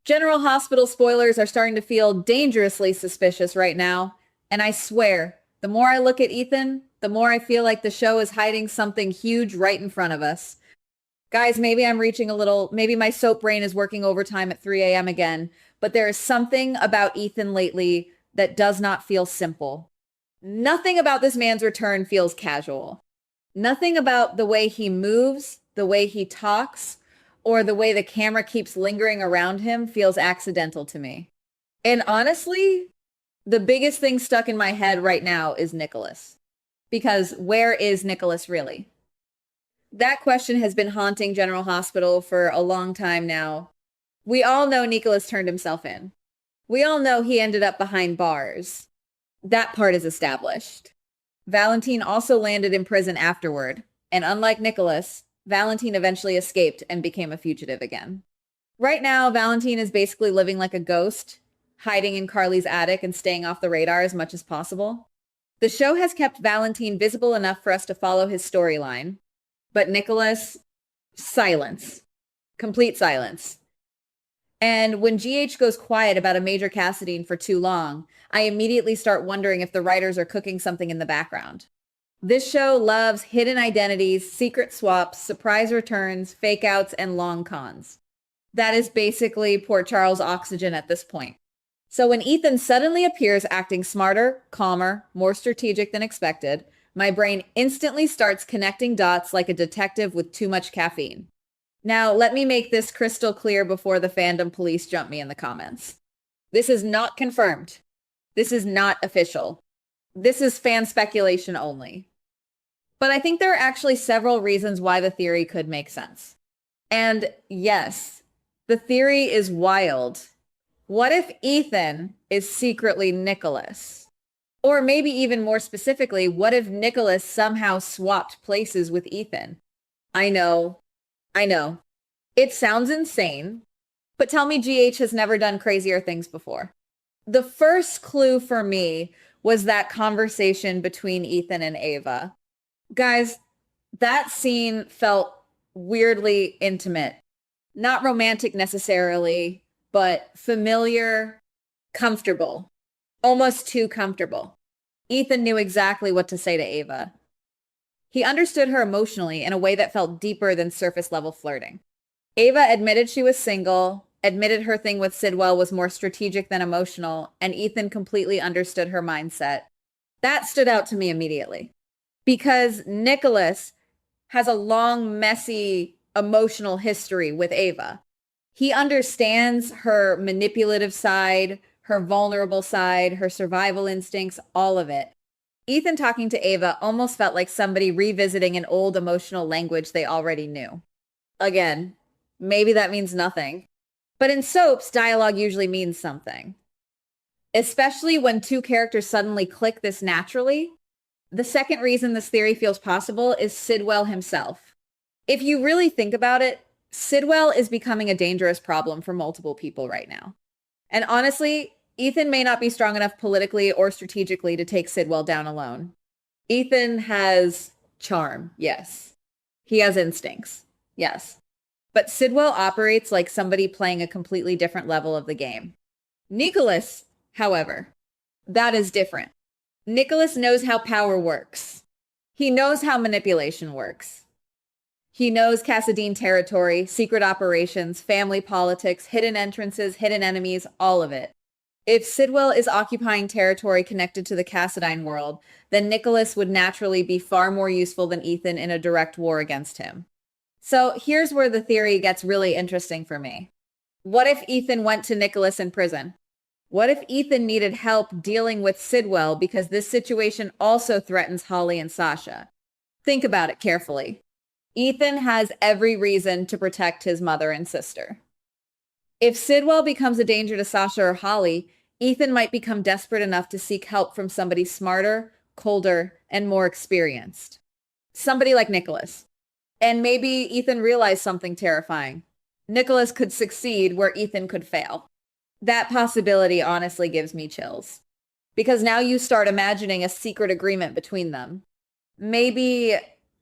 General Hospital spoilers are starting to feel dangerously suspicious right now, and I swear, the more I look at Ethan, the more I feel like the show is hiding something huge right in front of us. Guys, maybe I'm reaching a little, maybe my soap brain is working overtime at 3 a.m. again, but there is something about Ethan lately that does not feel simple. Nothing about this man's return feels casual. Nothing about the way he moves, the way he talks, or the way the camera keeps lingering around him feels accidental to me. And honestly, the biggest thing stuck in my head right now is Nicholas. Because where is Nicholas really? That question has been haunting General Hospital for a long time now. We all know Nicholas turned himself in. We all know he ended up behind bars. That part is established. Valentine also landed in prison afterward, and unlike Nicholas, Valentine eventually escaped and became a fugitive again. Right now, Valentine is basically living like a ghost, hiding in Carly's attic and staying off the radar as much as possible. The show has kept Valentine visible enough for us to follow his storyline, but Nicholas, silence. Complete silence. And when GH goes quiet about a Major Cassadine for too long, I immediately start wondering if the writers are cooking something in the background. This show loves hidden identities, secret swaps, surprise returns, fake outs, and long cons. That is basically Port Charles Oxygen at this point. So when Ethan suddenly appears acting smarter, calmer, more strategic than expected, my brain instantly starts connecting dots like a detective with too much caffeine. Now, let me make this crystal clear before the fandom police jump me in the comments. This is not confirmed. This is not official. This is fan speculation only. But I think there are actually several reasons why the theory could make sense. And yes, the theory is wild. What if Ethan is secretly Nicholas? Or maybe even more specifically, what if Nicholas somehow swapped places with Ethan? I know. I know. It sounds insane, but tell me GH has never done crazier things before. The first clue for me was that conversation between Ethan and Ava. Guys, that scene felt weirdly intimate. Not romantic necessarily, but familiar, comfortable, almost too comfortable. Ethan knew exactly what to say to Ava. He understood her emotionally in a way that felt deeper than surface level flirting. Ava admitted she was single, admitted her thing with Sidwell was more strategic than emotional, and Ethan completely understood her mindset. That stood out to me immediately because Nicholas has a long, messy, emotional history with Ava. He understands her manipulative side, her vulnerable side, her survival instincts, all of it. Ethan talking to Ava almost felt like somebody revisiting an old emotional language they already knew. Again, maybe that means nothing. But in soaps, dialogue usually means something. Especially when two characters suddenly click this naturally. The second reason this theory feels possible is Sidwell himself. If you really think about it, Sidwell is becoming a dangerous problem for multiple people right now. And honestly, Ethan may not be strong enough politically or strategically to take Sidwell down alone. Ethan has charm, yes. He has instincts, yes. But Sidwell operates like somebody playing a completely different level of the game. Nicholas, however, that is different. Nicholas knows how power works. He knows how manipulation works. He knows Cassadine territory, secret operations, family politics, hidden entrances, hidden enemies, all of it. If Sidwell is occupying territory connected to the Cassadine world, then Nicholas would naturally be far more useful than Ethan in a direct war against him. So here's where the theory gets really interesting for me. What if Ethan went to Nicholas in prison? What if Ethan needed help dealing with Sidwell because this situation also threatens Holly and Sasha? Think about it carefully. Ethan has every reason to protect his mother and sister. If Sidwell becomes a danger to Sasha or Holly, Ethan might become desperate enough to seek help from somebody smarter, colder, and more experienced. Somebody like Nicholas. And maybe Ethan realized something terrifying. Nicholas could succeed where Ethan could fail. That possibility honestly gives me chills. Because now you start imagining a secret agreement between them. Maybe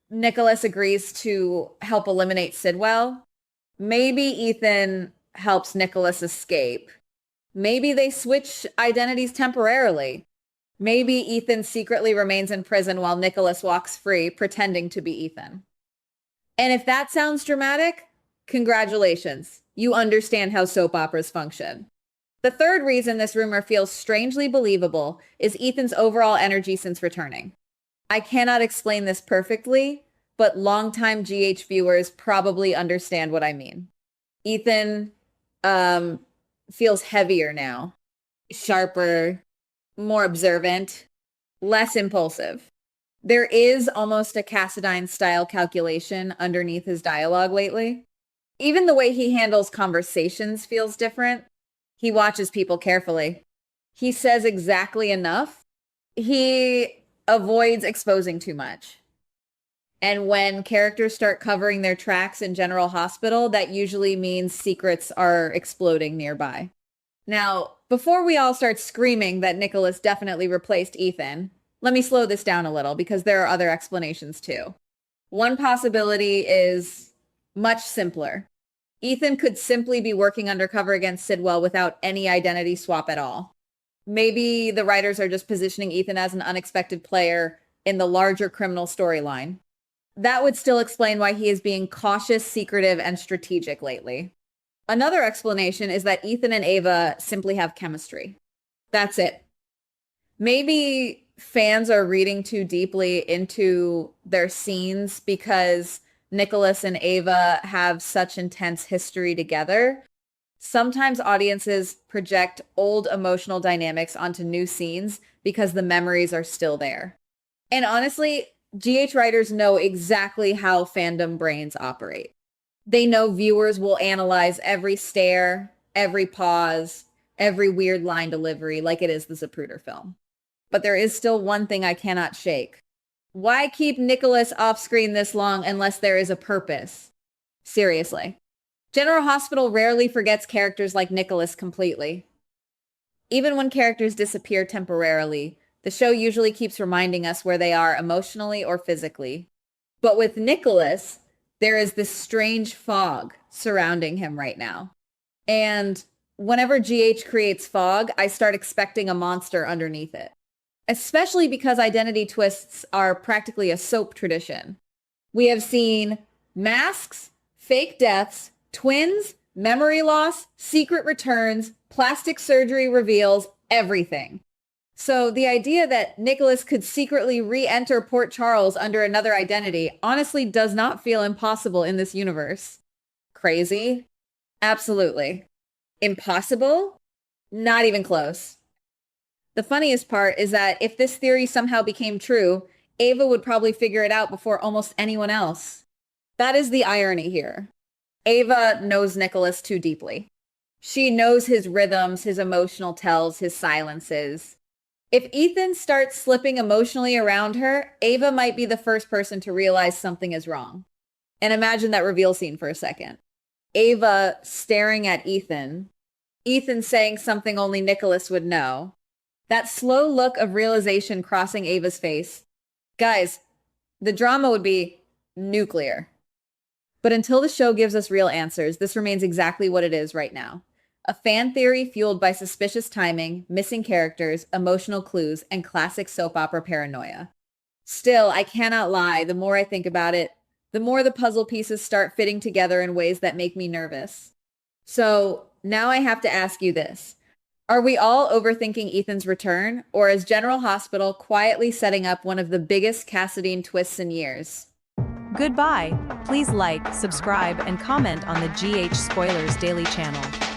Nicholas agrees to help eliminate Sidwell. Maybe Ethan helps Nicholas escape. Maybe they switch identities temporarily. Maybe Ethan secretly remains in prison while Nicholas walks free, pretending to be Ethan. And if that sounds dramatic, congratulations. You understand how soap operas function. The third reason this rumor feels strangely believable is Ethan's overall energy since returning. I cannot explain this perfectly, but longtime GH viewers probably understand what I mean. Ethan feels heavier now, sharper, more observant, less impulsive. There is almost a Cassadine-style calculation underneath his dialogue lately. Even the way he handles conversations feels different. He watches people carefully. He says exactly enough. He avoids exposing too much. And when characters start covering their tracks in General Hospital, that usually means secrets are exploding nearby. Now, before we all start screaming that Nicholas definitely replaced Ethan, let me slow this down a little because there are other explanations too. One possibility is much simpler. Ethan could simply be working undercover against Sidwell without any identity swap at all. Maybe the writers are just positioning Ethan as an unexpected player in the larger criminal storyline. That would still explain why he is being cautious, secretive, and strategic lately. Another explanation is that Ethan and Ava simply have chemistry. That's it. Maybe fans are reading too deeply into their scenes because Nicholas and Ava have such intense history together. Sometimes audiences project old emotional dynamics onto new scenes because the memories are still there. And honestly, GH writers know exactly how fandom brains operate. They know viewers will analyze every stare, every pause, every weird line delivery like it is the Zapruder film. But there is still one thing I cannot shake. Why keep Nicholas off screen this long unless there is a purpose? Seriously. General Hospital rarely forgets characters like Nicholas completely. Even when characters disappear temporarily, the show usually keeps reminding us where they are emotionally or physically. But with Nicholas, there is this strange fog surrounding him right now. And whenever GH creates fog, I start expecting a monster underneath it. Especially because identity twists are practically a soap tradition. We have seen masks, fake deaths, twins, memory loss, secret returns, plastic surgery reveals, everything. So the idea that Nicholas could secretly re-enter Port Charles under another identity honestly does not feel impossible in this universe. Crazy? Absolutely. Impossible? Not even close. The funniest part is that if this theory somehow became true, Ava would probably figure it out before almost anyone else. That is the irony here. Ava knows Nicholas too deeply. She knows his rhythms, his emotional tells, his silences. If Ethan starts slipping emotionally around her, Ava might be the first person to realize something is wrong. And imagine that reveal scene for a second. Ava staring at Ethan, Ethan saying something only Nicholas would know. That slow look of realization crossing Ava's face. Guys, the drama would be nuclear. But until the show gives us real answers, this remains exactly what it is right now. A fan theory fueled by suspicious timing, missing characters, emotional clues, and classic soap opera paranoia. Still, I cannot lie, the more I think about it, the more the puzzle pieces start fitting together in ways that make me nervous. So now I have to ask you this. Are we all overthinking Ethan's return, or is General Hospital quietly setting up one of the biggest Cassadine twists in years? Goodbye. Please like, subscribe, and comment on the GH Spoilers Daily channel.